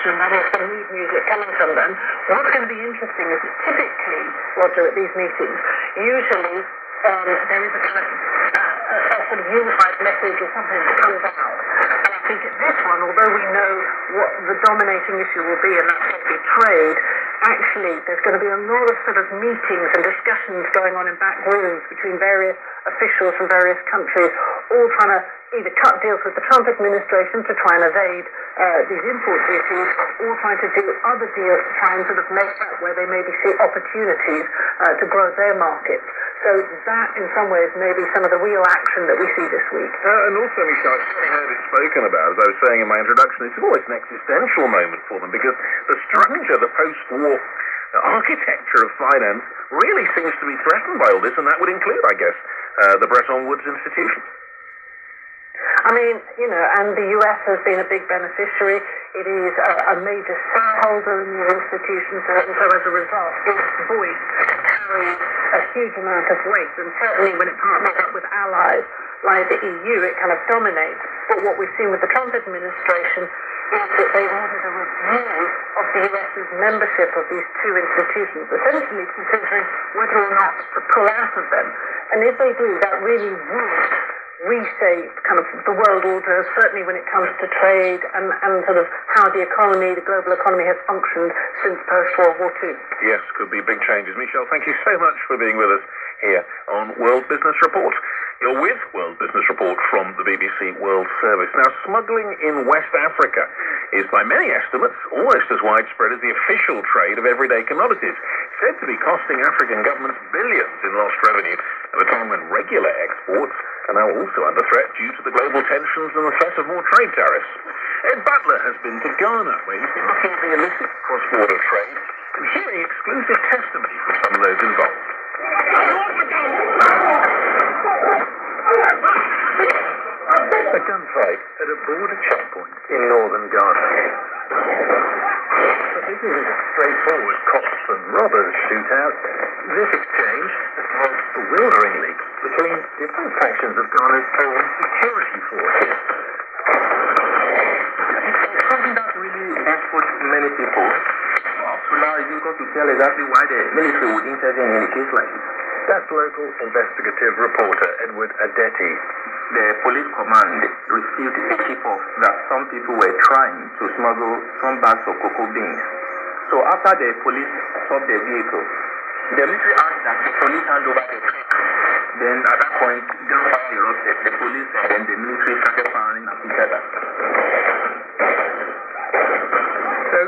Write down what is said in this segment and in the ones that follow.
and that is the mood music coming from them. What's going to be interesting is that typically, Roger, at these meetings, usually there is a kind of a sort of unified message or something that comes out. And I think at this one, although we know what the dominating issue will be, and that's going to be trade, actually there's going to be a lot of sort of meetings and discussions going on in back rooms between various officials from various countries, all trying to either cut deals with the Trump administration to try and evade these import duties, or trying to do other deals to try and sort of make that where they maybe see opportunities to grow their markets. So that, in some ways, may be some of the real action that we see this week. And also, Michelle, I've certainly heard it spoken about, as I was saying in my introduction, it's always an existential moment for them, because the structure, the post-war architecture of finance really seems to be threatened by all this, and that would include, I guess, the Bretton Woods institutions. I mean, and the US has been a big beneficiary. It is a major shareholder in these institutions, and so as a result, its voice carries a huge amount of weight, and certainly when it partners up with allies like the EU, it kind of dominates. But what we've seen with the Trump administration is that they've ordered a review of the US's membership of these two institutions, essentially considering whether or not to pull out of them. And if they do, that really would reshape kind of the world order, certainly when it comes to trade and sort of how the global economy has functioned since post-World War II. Yes, could be big changes. Michelle, thank you so much for being with us here on World Business Report. You're with World Business Report from the BBC World Service. Now, smuggling in West Africa is, by many estimates, almost as widespread as the official trade of everyday commodities, said to be costing African governments billions in lost revenue at a time when regular exports are now also under threat due to the global tensions and the threat of more trade tariffs. Ed Butler has been to Ghana, where he's been looking at the illicit cross-border trade and hearing exclusive testimony from some of those involved. A gunfight at a border checkpoint in northern Ghana. But this isn't a straightforward cops and robbers shootout. This exchange has developed bewilderingly between different factions of Ghana's own security forces. It's something that really baffled many people. So now it's difficult to tell exactly why the military would intervene in a case like this. That's local investigative reporter Edward Adeti. The police command received a tip-off that some people were trying to smuggle some bags of cocoa beans. So after the police stopped the vehicle, the military asked that the police hand over the truck. Then at that point, gunfire erupted. The police and then the military started firing at each other. So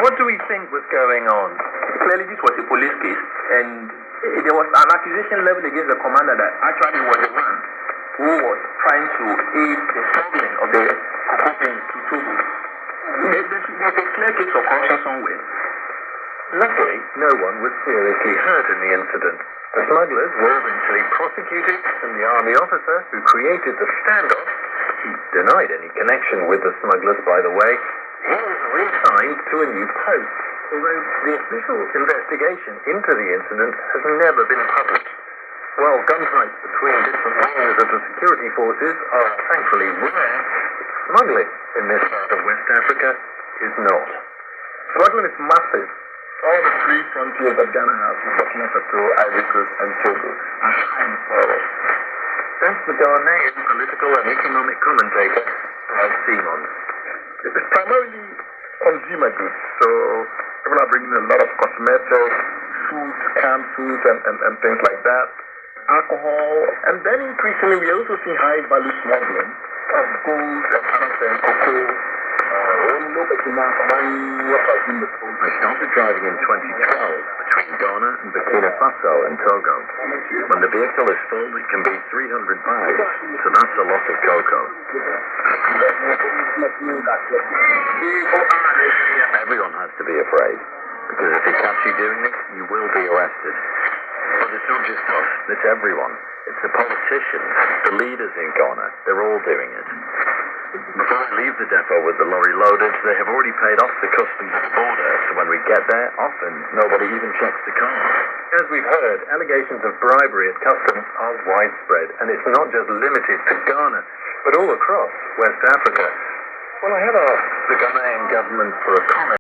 what do we think was going on? Clearly this was a police case, and there was an accusation leveled against the commander that actually was the one who was trying to aid the smuggling of the cocoa beans to Togo. There's a clear case of corruption somewhere. Luckily, no one was seriously hurt in the incident. The smugglers were eventually prosecuted, and the army officer who created the standoff, he denied any connection with the smugglers, by the way, he was reassigned to a new post, although the official investigation into the incident has never been published. While gunfights between different wings of the security forces are thankfully rare, smuggling in this part of West Africa is not. Smuggling is massive. All the three frontiers that Ghana has, Burkina Faso, Ivory Coast, and Togo, are high in sorrow. That's the Ghanaian political and economic commentator, Simon. It's primarily consumer goods, so people are bringing a lot of cosmetics, food, canned foods, and things like that, alcohol, and then increasingly we also see high-value smuggling of gold and other things, cocoa. I started driving in 2012 between Ghana and Burkina Faso and Togo. When the vehicle is full, it can be 300 bags, so that's a lot of cocoa. Everyone has to be afraid, because if they catch you doing this, you will be arrested. But it's not just us, it's everyone. It's the politicians, the leaders in Ghana, they're all doing it. Before I leave the depot with the lorry loaded, they have already paid off the customs at the border, so when we get there, often nobody even checks the car. As we've heard, allegations of bribery at customs are widespread, and it's not just limited to Ghana, but all across West Africa. Well, I had asked the Ghanaian government for a comment